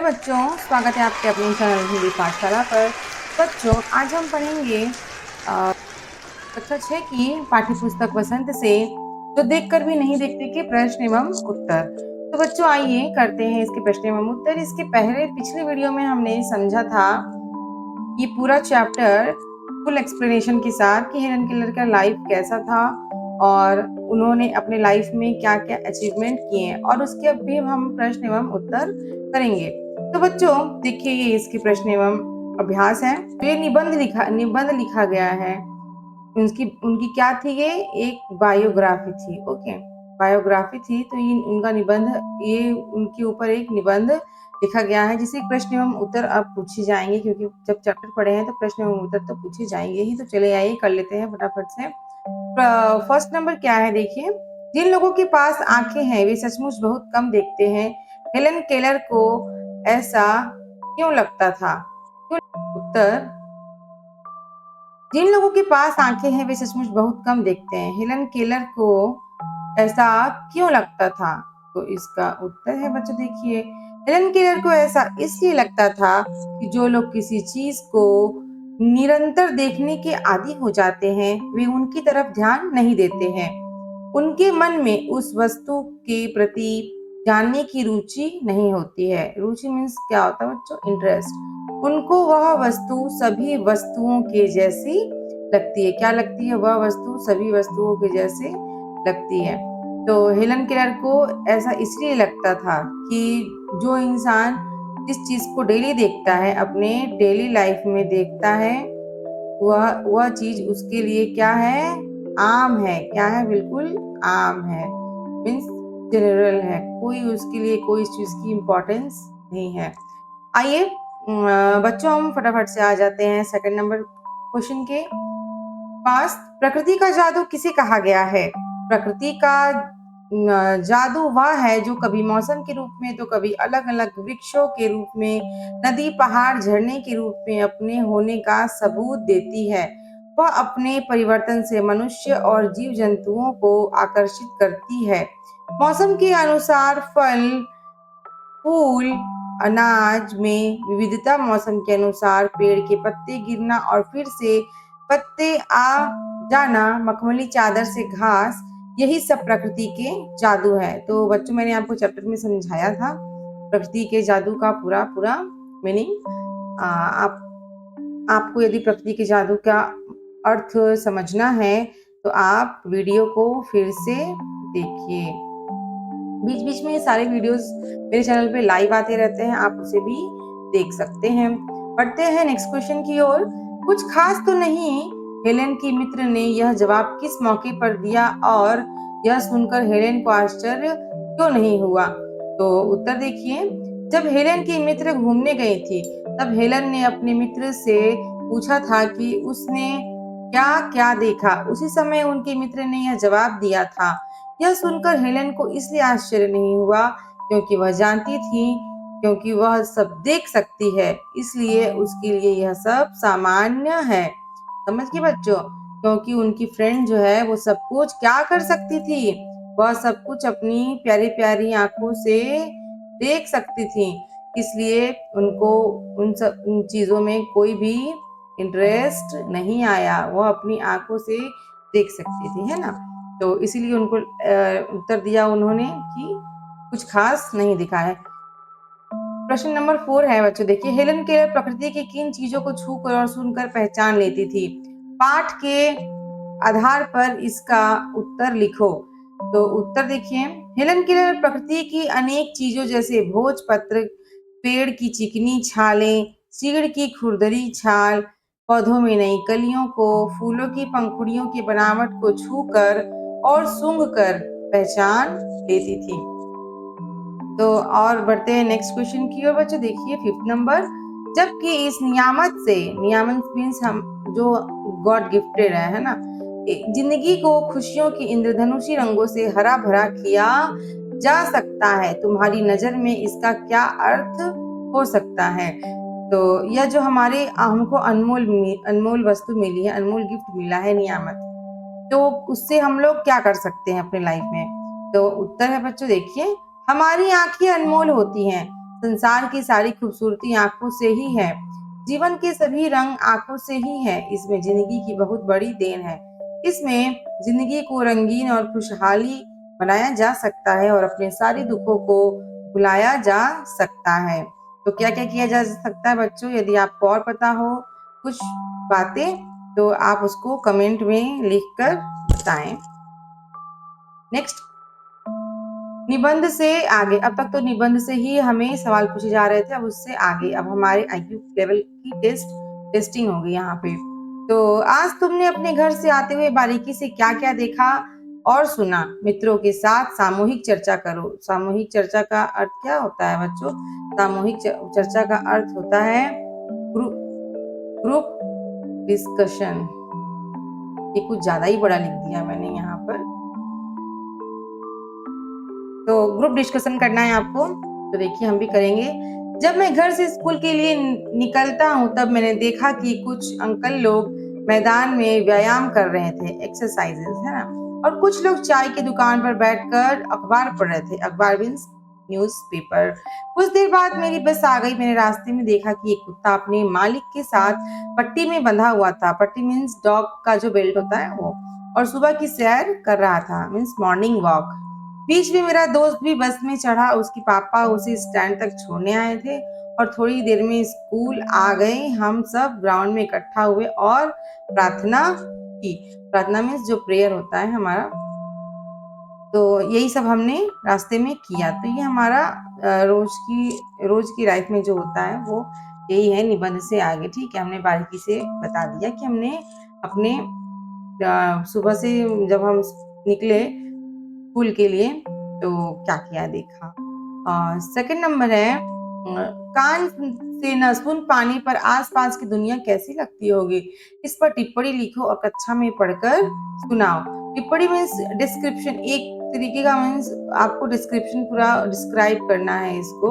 बच्चों, स्वागत है आपके अपने चैनल हिंदी पाठशाला पर। बच्चों, आज हम पढ़ेंगे कक्षा 6 की पाठ्य पुस्तक वसंत से जो देखकर भी नहीं देखते के प्रश्न एवं उत्तर। तो बच्चों, आइए करते हैं इसके प्रश्न एवं उत्तर। इसके पहले पिछले वीडियो में हमने समझा था ये पूरा चैप्टर फुल एक्सप्लेनेशन के साथ कि हेलन केलर का लाइफ कैसा था और उन्होंने अपने लाइफ में क्या क्या अचीवमेंट किए, और उसके अब भी हम प्रश्न एवं उत्तर करेंगे। तो बच्चों देखिए, ये इसके प्रश्न एवं अभ्यास है। तो ये निबंध लिखा गया है। उनकी उनकी क्या थी? ये एक बायोग्राफी थी। ओके, बायोग्राफी थी। तो ये उनका निबंध, ये उनके ऊपर एक निबंध लिखा गया है, जिसे प्रश्न एवं उत्तर अब पूछे जाएंगे, क्योंकि जब चैप्टर पढ़े हैं तो प्रश्न एवं उत्तर तो पूछे जाएंगे ही। तो चले आइए कर लेते हैं फटाफट से। फर्स्ट नंबर क्या है देखिए। जिन लोगों के पास आंखें हैं वे सचमुच बहुत कम देखते हैं। हेलन केलर को ऐसा क्यों लगता था? उत्तर, जिन लोगों के पास आंखें हैं वे सचमुच बहुत कम देखते हैं। हेलन केलर को ऐसा क्यों लगता था? तो इसका उत्तर है बच्चों देखिए, हेलन केलर को ऐसा इसलिए लगता था कि जो लोग किसी चीज को निरंतर देखने के आदी हो जाते हैं वे उनकी तरफ ध्यान नहीं देते हैं। उनके मन में उस वस्तु के प्रति जानने की रुचि नहीं होती है। रुचि मीन्स क्या होता है बच्चों? इंटरेस्ट। उनको वह वस्तु सभी वस्तुओं के जैसी लगती है। क्या लगती है? वह वस्तु सभी वस्तुओं के जैसे लगती है। तो हेलन केलर को ऐसा इसलिए लगता था कि जो इंसान जिस चीज को डेली देखता है, अपने डेली लाइफ में देखता है, वह चीज उसके लिए क्या है? आम है। क्या है? बिल्कुल आम है, मीन्स जनरल है। कोई उसके लिए कोई इस चीज की इम्पोर्टेंस नहीं है। आइए बच्चों, हम फटाफट से आ जाते हैं सेकंड नंबर क्वेश्चन के पास। प्रकृति का जादू किसे कहा गया है? प्रकृति का जादू वह है जो कभी मौसम के रूप में तो कभी अलग अलग वृक्षों के रूप में, नदी, पहाड़, झरने के रूप में अपने होने का सबूत देती है। वह अपने परिवर्तन से मनुष्य और जीव जंतुओं को आकर्षित करती है। मौसम के अनुसार फल, फूल, अनाज में विविधता, मौसम के अनुसार पेड़ के पत्ते गिरना और फिर से पत्ते आ जाना, मखमली चादर से घास, यही सब प्रकृति के जादू है। तो बच्चों, मैंने आपको चैप्टर में समझाया था प्रकृति के जादू का पूरा पूरा मीनिंग। आपको यदि प्रकृति के जादू का अर्थ समझना है तो आप वीडियो को फिर से देखिए। बीच बीच में सारे वीडियोस मेरे चैनल पे लाइव आते रहते हैं, आप उसे भी देख सकते हैं। बढ़ते हैं नेक्स्ट क्वेश्चन की ओर। कुछ खास तो नहीं, हेलेन की मित्र ने यह जवाब किस मौके पर दिया और यह सुनकर हेलेन को आश्चर्य क्यों नहीं हुआ? तो उत्तर देखिए, जब हेलेन की मित्र घूमने गई थी तब हेलेन ने अपने मित्र से पूछा था कि उसने क्या क्या देखा। उसी समय उनके मित्र ने यह जवाब दिया था। यह सुनकर हेलेन को इसलिए आश्चर्य नहीं हुआ क्योंकि वह जानती थी, क्योंकि वह सब देख सकती है, इसलिए उसके लिए यह सब सामान्य है। समझ गए बच्चों? क्योंकि उनकी फ्रेंड जो है वो सब कुछ क्या कर सकती थी? वह सब कुछ अपनी प्यारी प्यारी आंखों से देख सकती थी, इसलिए उनको उन चीजों में कोई भी इंटरेस्ट नहीं आया। वह अपनी आंखों से देख सकती थी, है ना? तो इसीलिए उनको उत्तर दिया उन्होंने कि कुछ खास नहीं दिखा है। प्रश्न नंबर 4 है बच्चों देखिए, हेलन केलर प्रकृति की किन चीजों को छूकर और सुनकर पहचान लेती थी? पाठ के आधार पर इसका उत्तर लिखो। तो उत्तर देखिए, हेलन केलर प्रकृति की अनेक चीजों जैसे भोजपत्र, पेड़ की चिकनी छालें, चीड़ की खुरदरी छाल, पौधों में नई कलियों को, फूलों की पंखुड़ियों की बनावट को छूकर और सूंघकर पहचान लेती थी। तो और बढ़ते हैं नेक्स्ट क्वेश्चन की ओर बच्चों देखिए, 5th नंबर। जबकि इस नियामत से, नियामत मीन्स हम जो गॉड गिफ्टेड है ना, जिंदगी को खुशियों की इंद्रधनुषी रंगों से हरा भरा किया जा सकता है, तुम्हारी नजर में इसका क्या अर्थ हो सकता है? तो यह जो हमारे हमको अनमोल अनमोल वस्तु मिली है, अनमोल गिफ्ट मिला है नियामत, तो उससे हम लोग क्या कर सकते हैं अपने लाइफ में? तो उत्तर है बच्चों देखिए, हमारी आंखें अनमोल होती हैं। संसार की सारी खूबसूरती आंखों से ही है, जीवन के सभी रंग आंखों से ही है। इसमें जिंदगी की बहुत बड़ी देन है। इसमें जिंदगी को रंगीन और खुशहाली बनाया जा सकता है और अपने सारे दुखों को भुलाया जा सकता है। तो क्या क्या किया जा सकता है बच्चों? यदि आपको और पता हो कुछ बातें तो आप उसको कमेंट में लिखकर बताएं। नेक्स्ट, निबंध से आगे। अब तक तो निबंध से ही हमें सवाल पूछे जा रहे थे, अब उससे आगे अब हमारे आईक्यू लेवल की टेस्टिंग होगी यहाँ पे। तो आज तुमने अपने घर से आते हुए बारीकी से क्या क्या देखा और सुना? मित्रों के साथ सामूहिक चर्चा करो। सामूहिक चर्चा का अर्थ क्या होता है बच्चों? सामूहिक चर्चा का अर्थ होता है ग्रुप ग्रुप डिस्कशन। ये कुछ ज्यादा ही बड़ा लिख दिया मैंने यहाँ पर। तो ग्रुप डिस्कशन करना है आपको, तो देखिए हम भी करेंगे। जब मैं घर से स्कूल के लिए निकलता हूँ तब मैंने देखा कि कुछ अंकल लोग मैदान में व्यायाम कर रहे थे, एक्सरसाइजेस, है ना। और कुछ लोग चाय की दुकान पर बैठकर अखबार पढ़ रहे थे। अखबार मीन्स न्यूज़पेपर। कुछ देर बाद मेरी बस आ गई। मैंने रास्ते में देखा कि एक कुत्ता अपने मालिक के साथ पट्टी में बंधा हुआ था। पट्टी मीन्स डॉग का जो बेल्ट होता है वो। और सुबह की सैर कर रहा था, मीन्स मॉर्निंग वॉक। बीच में मेरा दोस्त भी बस में चढ़ा। उसके पापा उसे स्टैंड तक छोड़ने आए थे और थोड़ी देर में स्कूल आ गए। हम सब ग्राउंड में इकट्ठा हुए और प्रार्थना की। प्रार्थना मीन्स जो प्रेयर होता है हमारा, तो यही सब हमने रास्ते में किया। तो ये हमारा रोज की लाइफ में जो होता है वो यही है निबंध से आगे। ठीक है, हमने बारीकी से बता दिया कि हमने अपने सुबह से जब हम निकले स्कूल के लिए तो क्या क्या देखा। सेकंड नंबर है कान से न सुन पानी पर आसपास की दुनिया कैसी लगती होगी? इस पर टिप्पणी लिखो और कक्षा में पढ़कर सुनाओ। टिप्पणी मीन्स डिस्क्रिप्शन, एक तरीके का मीन्स आपको डिस्क्रिप्शन पूरा डिस्क्राइब करना है इसको।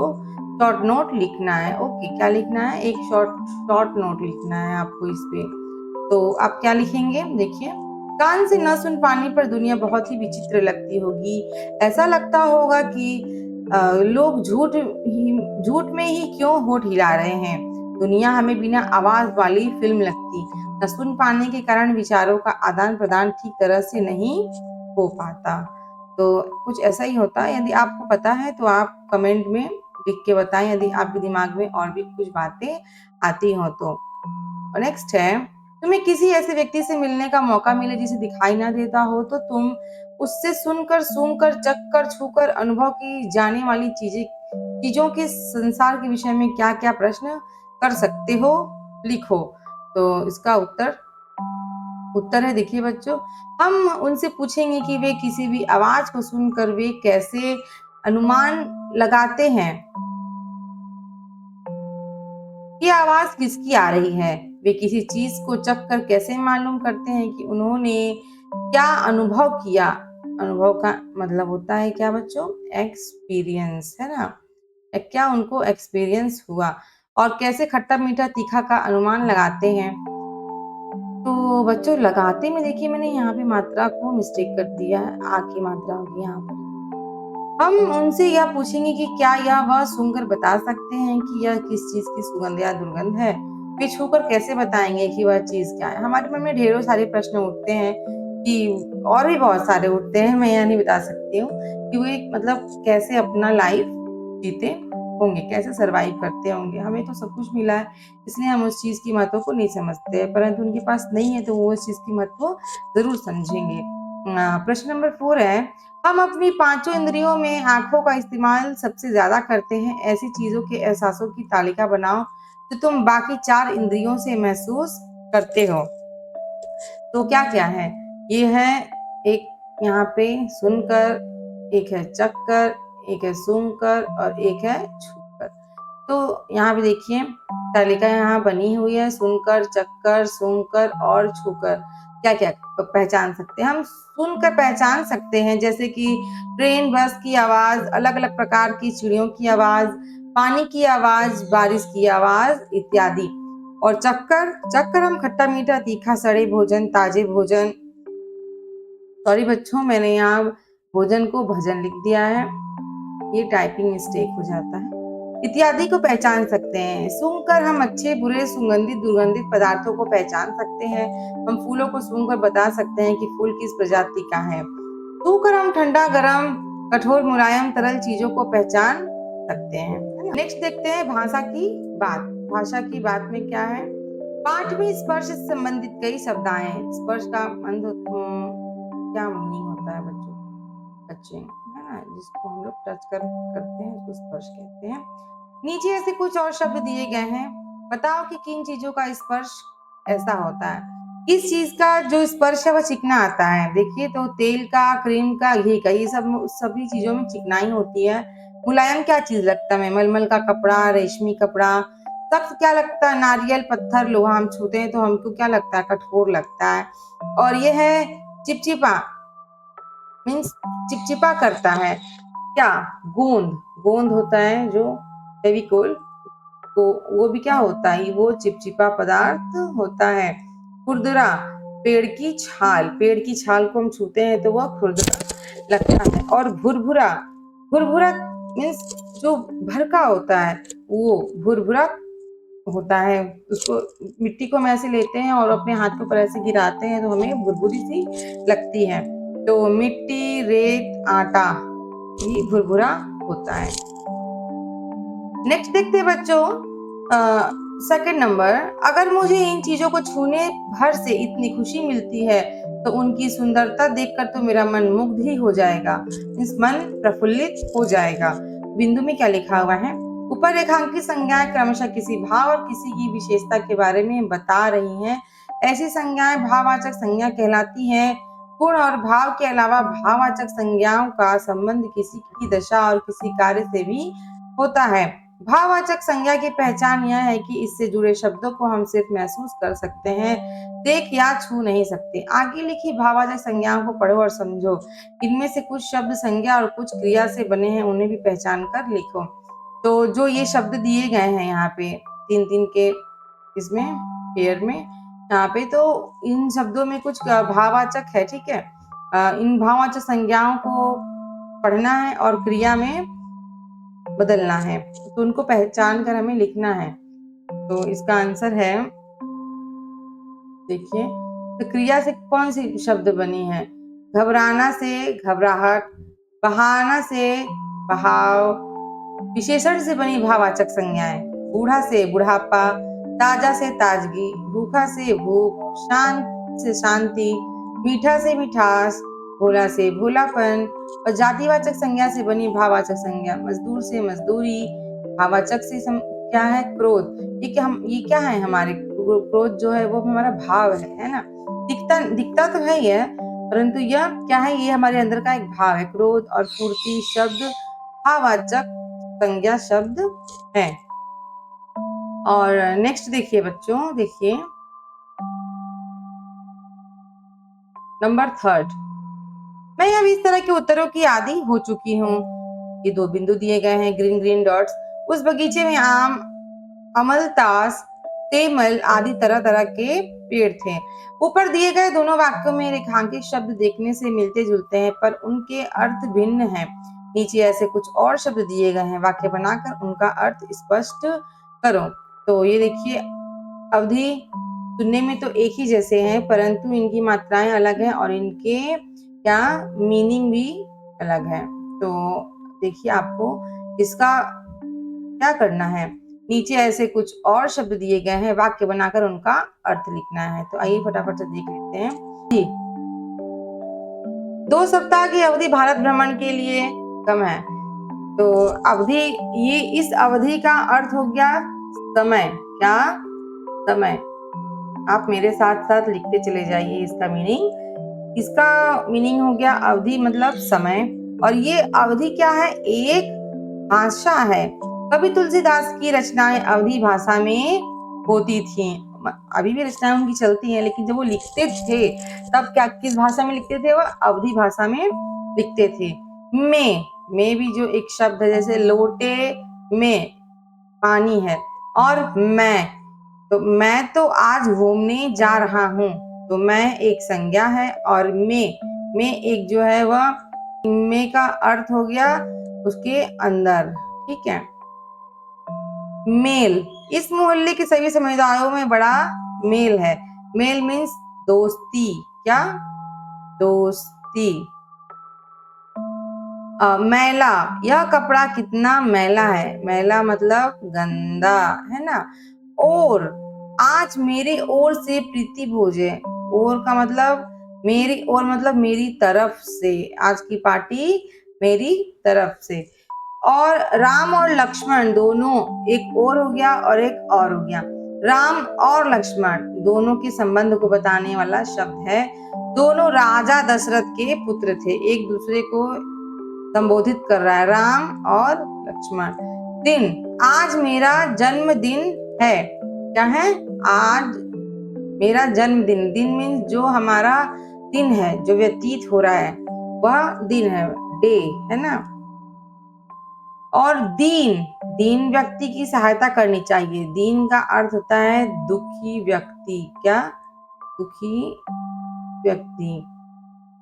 शॉर्ट नोट लिखना है। ओके, क्या लिखना है? एक शॉर्ट नोट लिखना है आपको इस पे। तो आप क्या लिखेंगे? देखिए, कान से न सुन पानी पर दुनिया बहुत ही विचित्र लगती होगी। ऐसा लगता होगा कि लोग झूठ में ही क्यों होठ हिला रहे हैं। दुनिया हमें बिना आवाज वाली फिल्म लगती। न सुन पाने के कारण विचारों का आदान प्रदान ठीक तरह से नहीं हो पाता। तो कुछ ऐसा ही होता है। यदि आपको पता है तो आप कमेंट में लिख के बताएं, यदि आपके दिमाग में और भी कुछ बातें आती हो तो। नेक्स्ट है, तुम्हें किसी ऐसे व्यक्ति से मिलने का मौका मिले जिसे दिखाई ना देता हो तो तुम उससे सुनकर, सूंघकर, चखकर, छूकर अनुभव की जाने वाली चीजों के संसार के विषय में क्या क्या प्रश्न कर सकते हो? लिखो। तो इसका उत्तर है, देखिए बच्चों, हम उनसे पूछेंगे कि वे किसी भी आवाज को सुनकर वे कैसे अनुमान लगाते हैं ये आवाज किसकी आ रही है। वे किसी चीज को चख कर कैसे मालूम करते हैं कि उन्होंने क्या अनुभव किया। अनुभव का मतलब होता है क्या बच्चों? एक्सपीरियंस, है ना। क्या उनको एक्सपीरियंस हुआ। और कैसे खट्टा मीठा तीखा का अनुमान लगाते हैं। तो बच्चों, लगाते में देखिए मैंने यहाँ पे मात्रा को मिस्टेक कर दिया है, आ की मात्रा होगी यहाँ पर। हम उनसे यह पूछेंगे कि क्या यह वह सुनकर बता सकते हैं कि यह किस चीज की सुगंध या दुर्गंध है। वे छूकर कैसे बताएंगे कि वह चीज क्या है। हमारे मन में ढेरों सारे प्रश्न उठते हैं कि और भी बहुत सारे उठते हैं, मैं यह नहीं बता सकती हूँ कि वे मतलब कैसे अपना लाइफ जीते होंगे, कैसे सरवाइव करते होंगे। हमें तो सब कुछ मिला है इसलिए हम उस चीज की महत्व को नहीं समझते हैं, परंतु उनके पास नहीं है तो वो उस चीज की महत्व जरूर समझेंगे। प्रश्न नंबर 4 है, हम अपनी पांचों इंद्रियों में आंखों का इस्तेमाल सबसे ज्यादा करते हैं। ऐसी चीजों के एहसासों की तालिका बनाओ जो तुम बाकी 4 इंद्रियों से महसूस करते हो। तो क्या क्या है? ये है एक यहाँ पे सुनकर, एक है चखकर, एक है सूंघकर और एक है छूकर। तो यहाँ पे देखिए तालिका यहाँ बनी हुई है, सुनकर, चखकर, सूंघकर और छूकर क्या क्या पहचान सकते हैं। हम सुनकर पहचान सकते हैं जैसे कि ट्रेन, बस की आवाज, अलग अलग प्रकार की चिड़ियों की आवाज, पानी की आवाज, बारिश की आवाज इत्यादि। और चक्कर चक्कर हम खट्टा मीठा तीखा, सड़े भोजन, ताजे भोजन, सॉरी बच्चों मैंने यहाँ भोजन को भजन लिख दिया है, ये टाइपिंग मिस्टेक हो जाता है। इत्यादि को पहचान सकते हैं। सूंघकर हम अच्छे बुरे सुगंधित दुर्गंधित पदार्थों को पहचान सकते हैं। हम फूलों को सूंघकर बता सकते हैं कि फूल किस प्रजाति का है। छूकर हम ठंडा गर्म कठोर मुलायम तरल चीजों को पहचान सकते हैं। नेक्स्ट देखते हैं भाषा की बात। भाषा की बात में क्या है? पाठ में स्पर्श से संबंधित कई शब्द आए हैं। स्पर्श का क्या मीनिंग होता है बच्चों? बच्चे है ना, जिसको हम लोग टच करते हैं उसको स्पर्श कहते हैं। नीचे ऐसे कुछ और शब्द दिए गए हैं। बताओ कि किन चीजों का स्पर्श ऐसा होता है। किस चीज का जो स्पर्श है वह चिकना आता है? देखिए तो तेल का, क्रीम का, घी का, ये सब सभी चीजों में चिकनाई होती है। मुलायम क्या चीज लगता है? मलमल का कपड़ा, रेशमी कपड़ा। सख्त क्या लगता है? नारियल, पत्थर, लोहा। हम छूते हैं तो हमको क्या लगता है? कठोर लगता है। और ये है चिपचिपा, मीन्स चिपचिपा करता है। क्या? गोंद। गोंद होता है जो फेविकोल, तो वो भी क्या होता है? वो चिपचिपा पदार्थ होता है। खुरदुरा, पेड़ की छाल। पेड़ की छाल को हम छूते हैं तो वह खुरदुरा लगता है। और भुरभुरा, भुरभुरा मीन्स जो भरका होता है वो भुरभुरा होता है। उसको मिट्टी को हम ऐसे लेते हैं और अपने हाथ के ऊपर ऐसे गिराते हैं तो हमें भुरभुरी सी लगती है। तो मिट्टी, रेत, आटा, ये भुरभुरा होता है। नेक्स्ट देखते हैं बच्चों, सेकंड नंबर। अगर मुझे इन चीजों को छूने भर से इतनी खुशी मिलती है तो उनकी सुंदरता देखकर तो मेरा मन मुग्ध ही हो जाएगा। इस मन प्रफुल्लित हो जाएगा। बिंदु में क्या लिखा हुआ है? ऊपर रेखांकित संज्ञाएं क्रमशः किसी भाव और किसी की विशेषता के बारे में बता रही हैं। ऐसी संज्ञाएं भाववाचक संज्ञा कहलाती हैं। गुण और भाव के अलावा भाववाचक संज्ञाओं का संबंध किसी की दशा और किसी कार्य से भी होता है। भाववाचक संज्ञा की पहचान यह है कि इससे जुड़े शब्दों को हम सिर्फ महसूस कर सकते हैं, देख या छू नहीं सकते। आगे लिखी भाववाचक संज्ञाओं को पढ़ो और समझो। इनमें से कुछ शब्द संज्ञा और कुछ क्रिया से बने हैं, उन्हें भी पहचान कर लिखो। तो जो ये शब्द दिए गए हैं यहाँ पे तीन तीन के इसमें पेयर में, यहाँ पे तो इन शब्दों में कुछ भाववाचक है, ठीक है। इन भाववाचक संज्ञाओं को पढ़ना है और क्रिया में बदलना है, तो उनको पहचान कर हमें लिखना है। तो इसका आंसर है, देखिए, तो क्रिया से कौन सी शब्द बनी है? घबराना से घबराहट, बहाना से बहाव, विशेषण से बनी भाववाचक संज्ञाएं। बूढ़ा से बुढ़ापा, ताजा से ताजगी, भूखा से भूख, शांत से शांति, मीठा से मिठास, भोला से भोलापन। और जातिवाचक संज्ञा से बनी भाववाचक संज्ञा, मजदूर से मजदूरी, भाववाचक से क्या है? क्रोध। ये क्या है? हमारे क्रोध जो है वो हमारा भाव है ना। दिखता तो है ये, परंतु यह क्या है? ये हमारे अंदर का एक भाव है। क्रोध और फुर्ती शब्द भाववाचक संज्ञा शब्द है। और नेक्स्ट देखिए बच्चों, देखिए नंबर थर्ड। मैं अब इस तरह के उत्तरों की आदी हो चुकी हूँ। ये दो बिंदु दिए गए हैं, ग्रीन ग्रीन डॉट्स। उस बगीचे में आम, अमलतास, तेमल आदि तरह तरह के पेड़ थे। ऊपर दिए गए दोनों वाक्यों में रेखांकित शब्द देखने से मिलते जुलते हैं पर उनके अर्थ भिन्न हैं। नीचे ऐसे कुछ और शब्द दिए गए हैं, वाक्य बनाकर उनका अर्थ स्पष्ट करो। तो ये देखिए, अवधि सुनने में तो एक ही जैसे हैं परंतु इनकी मात्राएं अलग हैं और इनके क्या मीनिंग भी अलग है। तो देखिए, आपको इसका क्या करना है? नीचे ऐसे कुछ और शब्द दिए गए हैं, वाक्य बनाकर उनका अर्थ लिखना है। तो आइए फटाफट से देख लेते हैं। 2 सप्ताह की अवधि भारत भ्रमण के लिए कम है। तो अवधि, ये इस अवधि का अर्थ हो गया समय। क्या? समय। आप मेरे साथ साथ लिखते चले जाइए इसका मीनिंग। इसका मीनिंग हो गया अवधि मतलब समय। और ये अवधि क्या है? एक भाषा है। कवि तुलसीदास की रचनाएं अवधी भाषा में होती थीं। अभी भी रचनाएं उनकी चलती हैं, लेकिन जब वो लिखते थे तब क्या किस भाषा में लिखते थे? वो अवधी भाषा में लिखते थे। में भी जो एक शब्द है, जैसे लोटे में पानी है। और मैं तो आज घूमने जा रहा हूँ। तो मैं एक संज्ञा है और में एक जो है वह में का अर्थ हो गया उसके अंदर, ठीक है। मेल, इस मोहल्ले के सभी समुदायों में बड़ा मेल है। मेल मीन्स दोस्ती, क्या? दोस्ती। मैला, यह कपड़ा कितना मैला है। मैला मतलब गंदा, है ना। और आज मेरे ओर से प्रीति भोज है। ओर का मतलब मेरी ओर मतलब मेरी तरफ से, आज की पार्टी मेरी तरफ से। और राम और लक्ष्मण दोनों, एक और हो गया और एक और हो गया। राम और लक्ष्मण दोनों के संबंध को बताने वाला शब्द है। दोनों राजा दशरथ के पुत्र थे। एक दूसरे को संबोधित कर रहा है, राम और लक्ष्मण। दिन, आज मेरा जन्मदिन है। क्या है? आज मेरा जन्मदिन। दिन मीन्स जो हमारा दिन है, जो व्यतीत हो रहा है, वह दिन है, डे, है ना। और दीन, दीन व्यक्ति की सहायता करनी चाहिए। दीन का अर्थ होता है दुखी व्यक्ति। क्या? दुखी व्यक्ति।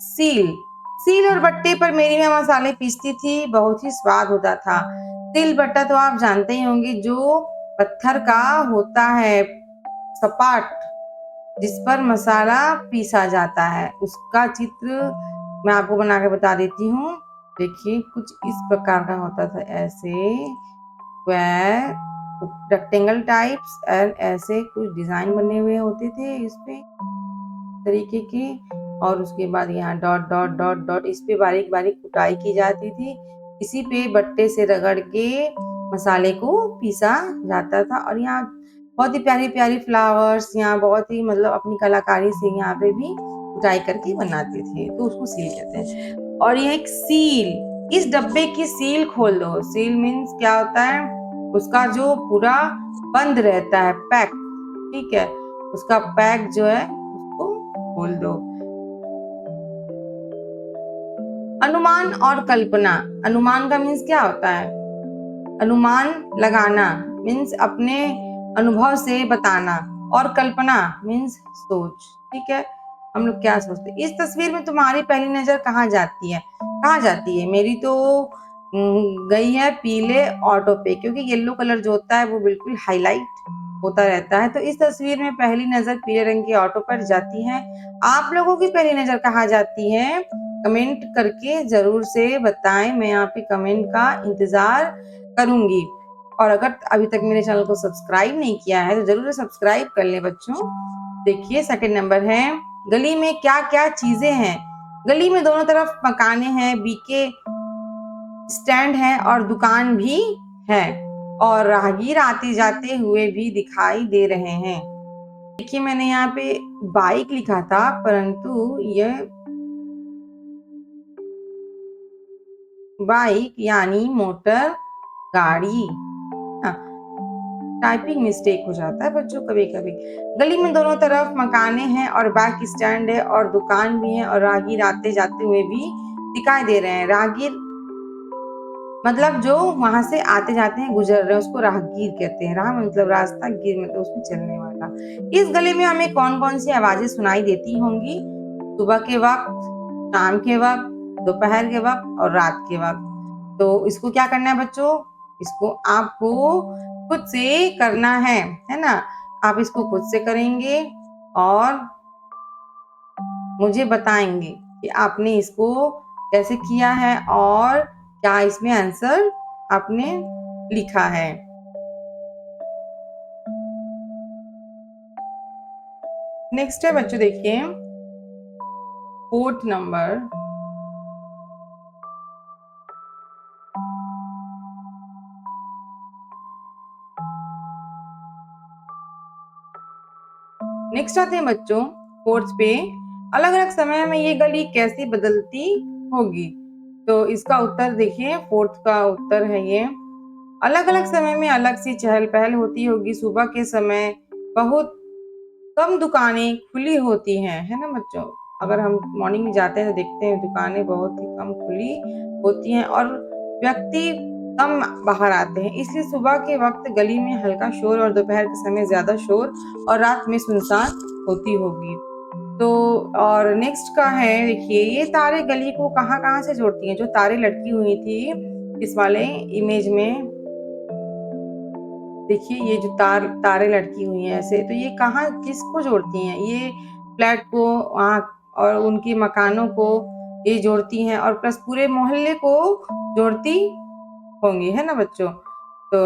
सील, सील और बट्टे पर मेरी मां मसाले पीसती थी, बहुत ही स्वाद होता था। सील बट्टा तो आप जानते ही होंगे, जो पत्थर का होता है, सपाट, जिस पर मसाला पीसा जाता है, उसका चित्र मैं आपको बना के बता देती हूँ। देखिए, कुछ इस प्रकार का होता था, ऐसे स्क्वायर, रेक्टेंगल टाइप्स, एंड ऐसे कुछ डिजाइन बने हुए होते थे इस पे तरीके के। और उसके बाद यहाँ डॉट डॉट डॉट डॉट, इस पे बारीक बारीक कुटाई की जाती थी। इसी पे बट्टे से रगड़ के मसाले को पीसा जाता था। और यहाँ बहुत ही प्यारी प्यारी फ्लावर्स, यहाँ बहुत ही मतलब अपनी कलाकारी से यहाँ पे भी कुटाई करके बनाते थे, तो उसको सील कहते हैं। और ये एक सील, इस डब्बे की सील खोल दो। सील मीन्स क्या होता है? उसका जो पूरा बंद रहता है, पैक, ठीक है, उसका पैक जो है उसको खोल दो। अनुमान और कल्पना, अनुमान का मीन्स क्या होता है? अनुमान लगाना मीन्स अपने अनुभव से बताना, और कल्पना मीन्स सोच, ठीक है, हम लोग क्या सोचते हैं। इस तस्वीर में तुम्हारी पहली नजर कहाँ जाती है? कहाँ जाती है? मेरी तो गई है पीले ऑटो पे, क्योंकि येलो कलर जो होता है वो बिल्कुल हाईलाइट होता रहता है। तो इस तस्वीर में पहली नजर पीले रंग के ऑटो पर जाती है। आप लोगों की पहली नजर कहाँ जाती है? कमेंट करके जरूर से बताएं, मैं यहाँ पे कमेंट का इंतजार करूंगी। और अगर अभी तक मेरे चैनल को सब्सक्राइब नहीं किया है तो जरूर सब्सक्राइब कर ले बच्चों। देखिए, सेकंड नंबर है, गली में क्या क्या चीजें हैं? गली में दोनों तरफ मकाने हैं, बीके स्टैंड है और दुकान भी है, और राहगीर आते जाते हुए भी दिखाई दे रहे हैं। देखिए, मैंने यहाँ पे बाइक लिखा था, परंतु यह बाइक यानी मोटर गाड़ी। टाइपिंग मिस्टेक हो जाता है बच्चों कभी कभी। गली में दोनों तरफ मकाने हैं और बाइक स्टैंड है और दुकान भी है, और राहगीर आते जाते हुए भी दिखाई दे रहे हैं। राहगीर मतलब जो वहां से आते जाते हैं, गुजर रहे हैं, उसको राहगीर कहते हैं। राह मतलब रास्ता, गिर मतलब उसमें चलने वाला। इस गली में हमें कौन कौन सी आवाजें सुनाई देती होंगी? सुबह के वक्त, शाम के वक्त, दोपहर के वक्त और रात के वक्त। तो इसको क्या करना है बच्चों? इसको आपको खुद से करना है ना। आप इसको खुद से करेंगे और मुझे बताएंगे कि आपने इसको कैसे किया है और क्या इसमें आंसर आपने लिखा है। नेक्स्ट है बच्चों, देखिए फोर्थ नंबर। नेक्स्ट आते हैं बच्चों फोर्थ पे, अलग अलग समय में ये गली कैसी बदलती होगी? तो इसका उत्तर देखिए, फोर्थ का उत्तर है ये, अलग अलग समय में अलग सी चहल पहल होती होगी। सुबह के समय बहुत कम दुकानें खुली होती हैं, है ना बच्चों। अगर हम मॉर्निंग में जाते हैं तो देखते हैं दुकानें बहुत ही कम खुली होती हैं और व्यक्ति कम बाहर आते हैं, इसलिए सुबह के वक्त गली में हल्का शोर और दोपहर के समय ज्यादा शोर और रात में सुनसान होती होगी। तो और नेक्स्ट का है, देखिए ये तारे गली को कहाँ कहाँ से जोड़ती हैं? जो तारे लटकी हुई थी इस वाले इमेज में, देखिए ये जो तारे लटकी हुई हैं ऐसे, तो ये कहाँ किसको जोड़ती हैं? ये फ्लैट को वहाँ और उनके मकानों को ये जोड़ती हैं और प्लस पूरे मोहल्ले को जोड़ती होंगी, है ना बच्चों? तो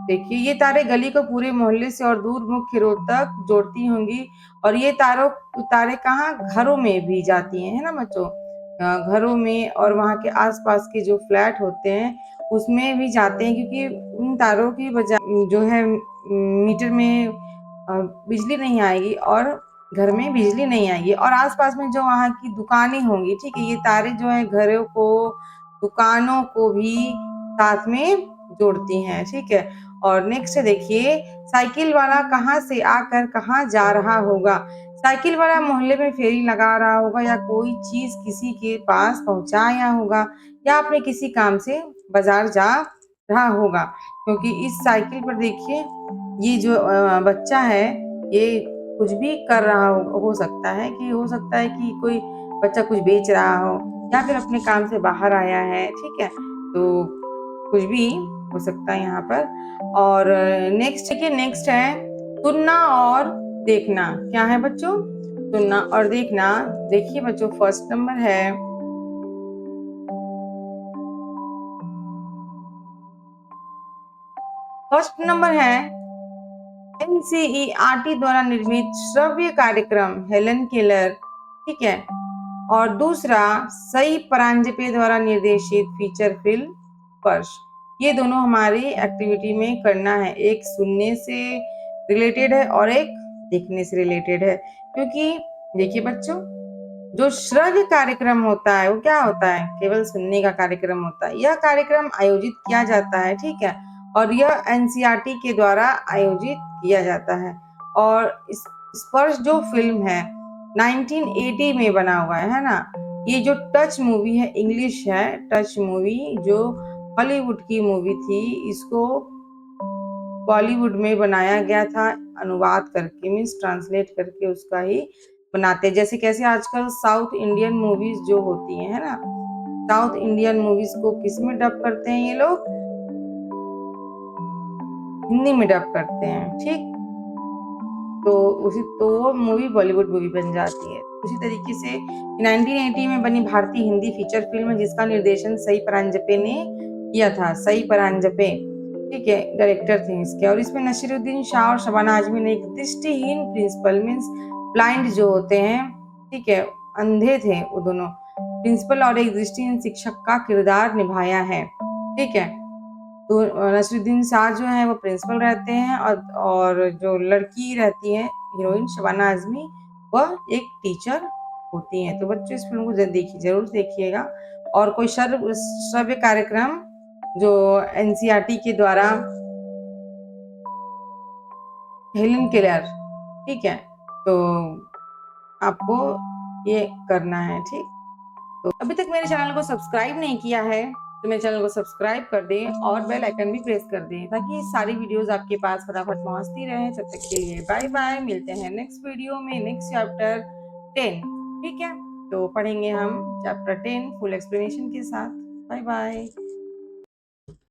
देखिए ये तारे गली को पूरे मोहल्ले से और दूर मुख्य रोड तक जोड़ती होंगी और ये तारे कहाँ घरों में भी जाती हैं, है ना बच्चों? घरों में और वहाँ के आसपास के जो फ्लैट होते हैं उसमें भी जाते हैं, क्योंकि उन तारों की वजह जो है मीटर में बिजली नहीं आएगी और घर में बिजली नहीं आएगी और आसपास में जो वहाँ की दुकानें होंगी, ठीक है, ये तारे जो है घरों को, दुकानों को भी साथ में जोड़ती हैं, ठीक है। और नेक्स्ट देखिए, साइकिल वाला कहाँ से आकर कहाँ जा रहा होगा? साइकिल वाला मोहल्ले में फेरी लगा रहा होगा या कोई चीज किसी के पास पहुंचाया होगा या अपने किसी काम से बाजार जा रहा होगा, क्योंकि इस साइकिल पर देखिए ये जो बच्चा है ये कुछ भी कर रहा हो सकता है, कि कोई बच्चा कुछ बेच रहा हो या फिर अपने काम से बाहर आया है, ठीक है, तो कुछ भी हो सकता है यहाँ पर। और नेक्स्ट देखिए, नेक्स्ट है सुनना और देखना। क्या है बच्चों? सुनना और देखना। देखिए बच्चों, फर्स्ट नंबर है, फर्स्ट नंबर है एनसीईआरटी द्वारा निर्मित श्रव्य कार्यक्रम हेलन केलर, ठीक है। और दूसरा सई परांजपे द्वारा निर्देशित फीचर फिल्म स्पर्श। ये दोनों हमारी एक्टिविटी में करना है, एक सुनने से रिलेटेड है और एक देखने से रिलेटेड है। क्योंकि देखिए बच्चों, जो श्रव्य कार्यक्रम होता है वो क्या होता है? केवल सुनने का कार्यक्रम होता है। यह कार्यक्रम आयोजित किया जाता है, ठीक है, और यह एनसीईआरटी के द्वारा आयोजित किया जाता है। और इस स्पर्श जो फिल्म है 1980 में बना हुआ है ना। ये जो टच मूवी है, इंग्लिश है टच मूवी, जो हॉलीवुड की मूवी थी, इसको बॉलीवुड में बनाया गया था, अनुवाद करके, मीन्स ट्रांसलेट करके उसका ही बनाते। जैसे कैसे आजकल साउथ इंडियन मूवीज जो होती है ना, साउथ इंडियन मूवीज को किस में डब करते हैं ये लोग? हिंदी में डब करते हैं, ठीक। तो वो मूवी बॉलीवुड मूवी बन जाती है। उसी तरीके से 1980 में बनी भारतीय हिंदी फीचर फिल्म जिसका निर्देशन सई परांजपे ने किया था। सई परांजपे, ठीक है, डायरेक्टर थे इसके। और इसमें नसीरुद्दीन शाह और शबाना आजमी ने एक दृष्टिहीन प्रिंसिपल, मीन्स ब्लाइंड जो होते हैं, ठीक है, अंधे थे वो दोनों, प्रिंसिपल और एक दृष्टिहीन शिक्षक का किरदार निभाया है, ठीक है। तो नसीरुद्दीन शाह जो है वो प्रिंसिपल रहते हैं और जो लड़की रहती है हीरोइन शबाना आजमी, वह एक टीचर होती हैं। तो बच्चों इस फिल्म को देखिए, जरूर देखिएगा। और कोई श्रव्य कार्यक्रम जो एनसीईआरटी के द्वारा हेलन केलर, ठीक है, तो आपको ये करना है, ठीक। तो अभी तक मेरे चैनल को सब्सक्राइब नहीं किया है तो मेरे चैनल को सब्सक्राइब कर दें और बेल आइकन भी प्रेस कर दें, ताकि सारी वीडियोस आपके पास फटाफट पहुंचती रहे। तब तक के लिए बाय बाय, मिलते हैं नेक्स्ट वीडियो में, नेक्स्ट चैप्टर 10, ठीक है। तो पढ़ेंगे हम चैप्टर 10 फुल एक्सप्लेनेशन के साथ। Bye bye.